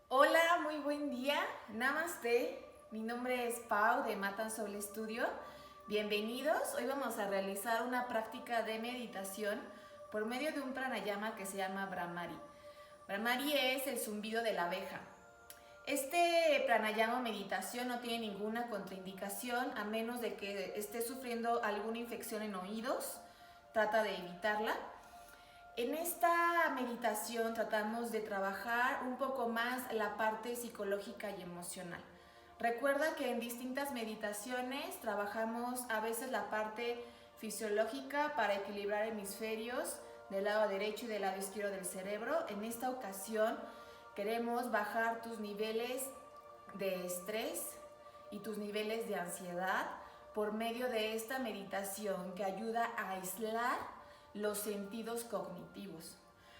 Hola, muy buen día. Namaste. Mi nombre es Pau de Matan Soul Studio. Bienvenidos. Hoy vamos a realizar una práctica de meditación por medio de un pranayama que se llama Brahmari. Brahmari es el zumbido de la abeja. Este pranayama o meditación no tiene ninguna contraindicación a menos de que esté sufriendo alguna infección en oídos. Trata de evitarla. En esta meditación tratamos de trabajar un poco más la parte psicológica y emocional. Recuerda que en distintas meditaciones trabajamos a veces la parte fisiológica para equilibrar hemisferios del lado derecho y del lado izquierdo del cerebro. En esta ocasión queremos bajar tus niveles de estrés y tus niveles de ansiedad por medio de esta meditación que ayuda a aislar los sentidos cognitivos.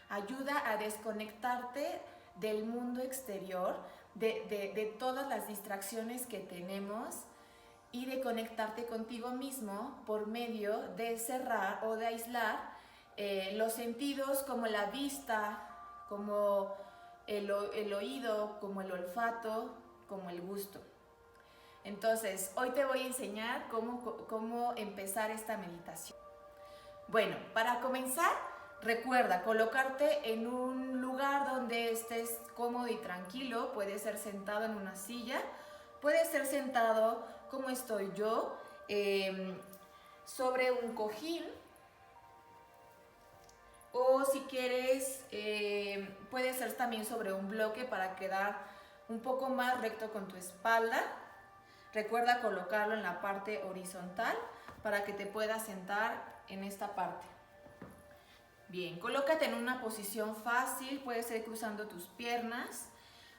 Ayuda a desconectarte del mundo exterior, de todas las distracciones que tenemos y de conectarte contigo mismo por medio de cerrar o de aislar los sentidos como la vista, como el oído, como el olfato, como el gusto. Entonces, hoy te voy a enseñar cómo empezar esta meditación. Bueno, para comenzar, recuerda colocarte en un lugar donde estés cómodo y tranquilo. Puede ser sentado en una silla, puede ser sentado como estoy yo, sobre un cojín, o si quieres, puede ser también sobre un bloque para quedar un poco más recto con tu espalda. Recuerda colocarlo en la parte horizontal para que te puedas sentar en esta parte. Bien, colócate en una posición fácil, puede ser cruzando tus piernas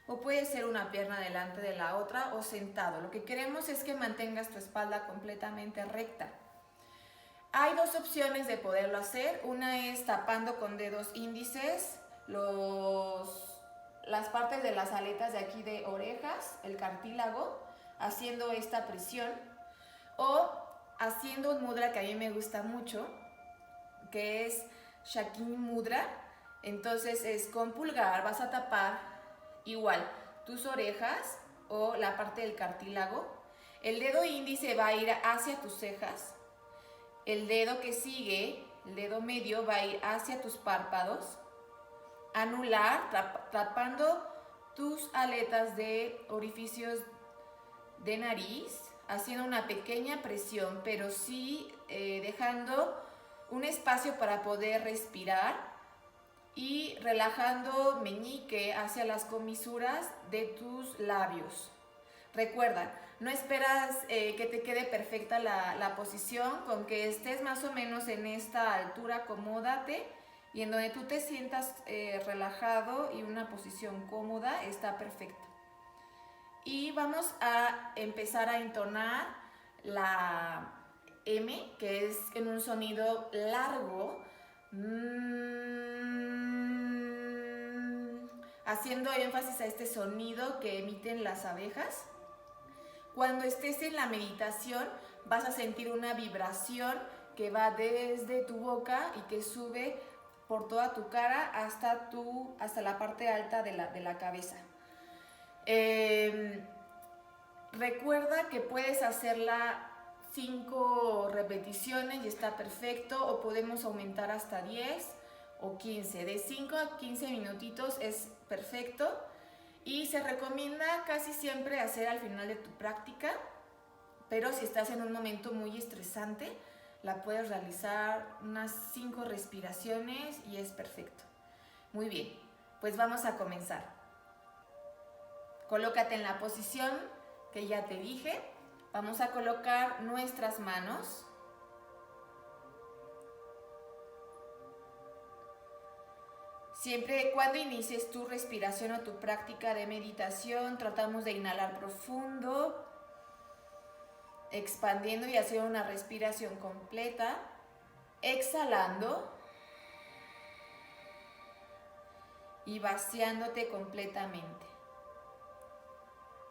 o puede ser una pierna delante de la otra o sentado. Lo que queremos es que mantengas tu espalda completamente recta. Hay dos opciones de poderlo hacer. Una es tapando con dedos índices las partes de las aletas de aquí de orejas, el cartílago, haciendo esta presión, o haciendo un mudra que a mí me gusta mucho, que es Shakin Mudra. Entonces es con pulgar, vas a tapar igual tus orejas o la parte del cartílago. El dedo índice va a ir hacia tus cejas. El dedo que sigue, el dedo medio, va a ir hacia tus párpados. Anular, tapando tus aletas de orificios de nariz, haciendo una pequeña presión, pero sí dejando un espacio para poder respirar y relajando meñique hacia las comisuras de tus labios. Recuerda, no esperas que te quede perfecta la posición. Con que estés más o menos en esta altura, acomódate, y en donde tú te sientas relajado y una posición cómoda está perfecto. Y vamos a empezar a entonar la M, que es en un sonido largo, haciendo énfasis a este sonido que emiten las abejas. Cuando estés en la meditación vas a sentir una vibración que va desde tu boca y que sube por toda tu cara hasta la parte alta de la cabeza. Recuerda que puedes hacerla 5 repeticiones y está perfecto, o podemos aumentar hasta 10 o 15. De 5 a 15 minutitos es perfecto y se recomienda casi siempre hacer al final de tu práctica, pero si estás en un momento muy estresante, la puedes realizar unas 5 respiraciones y es perfecto. Muy bien, pues vamos a comenzar. Colócate en la posición que ya te dije. Vamos a colocar nuestras manos. Siempre cuando inicies tu respiración o tu práctica de meditación, tratamos de inhalar profundo, expandiendo y haciendo una respiración completa, exhalando y vaciándote completamente.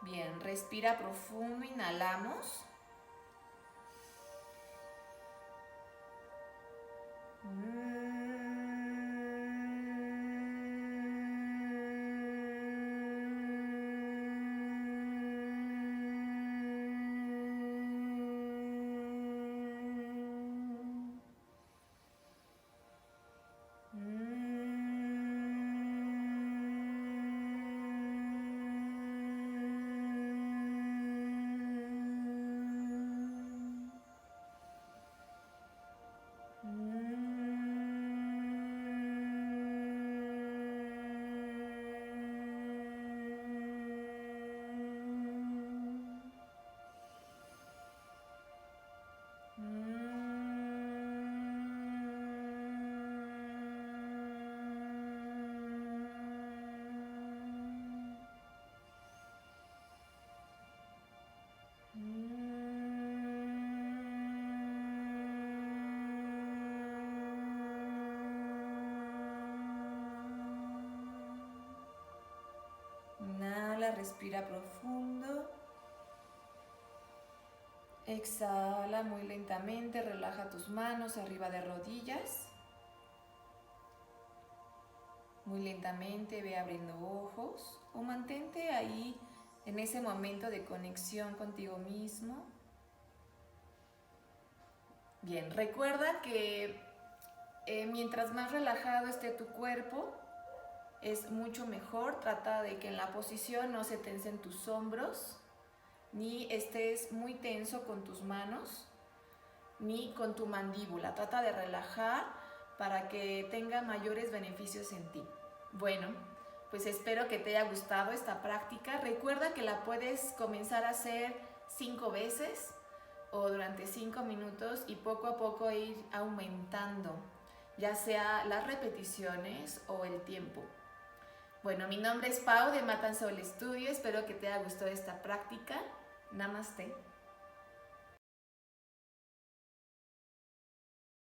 Bien, respira profundo, inhalamos. Inhala, respira profundo. Exhala muy lentamente, relaja tus manos arriba de rodillas. Muy lentamente ve abriendo ojos o mantente ahí en ese momento de conexión contigo mismo. Bien, recuerda que mientras más relajado esté tu cuerpo, es mucho mejor. Trata de que en la posición no se tensen tus hombros, ni estés muy tenso con tus manos, ni con tu mandíbula. Trata de relajar para que tenga mayores beneficios en ti. Bueno, pues espero que te haya gustado esta práctica. Recuerda que la puedes comenzar a hacer 5 veces o durante 5 minutos y poco a poco ir aumentando, ya sea las repeticiones o el tiempo. Bueno, mi nombre es Pau de Matan Soul Studio. Espero que te haya gustado esta práctica. Namaste.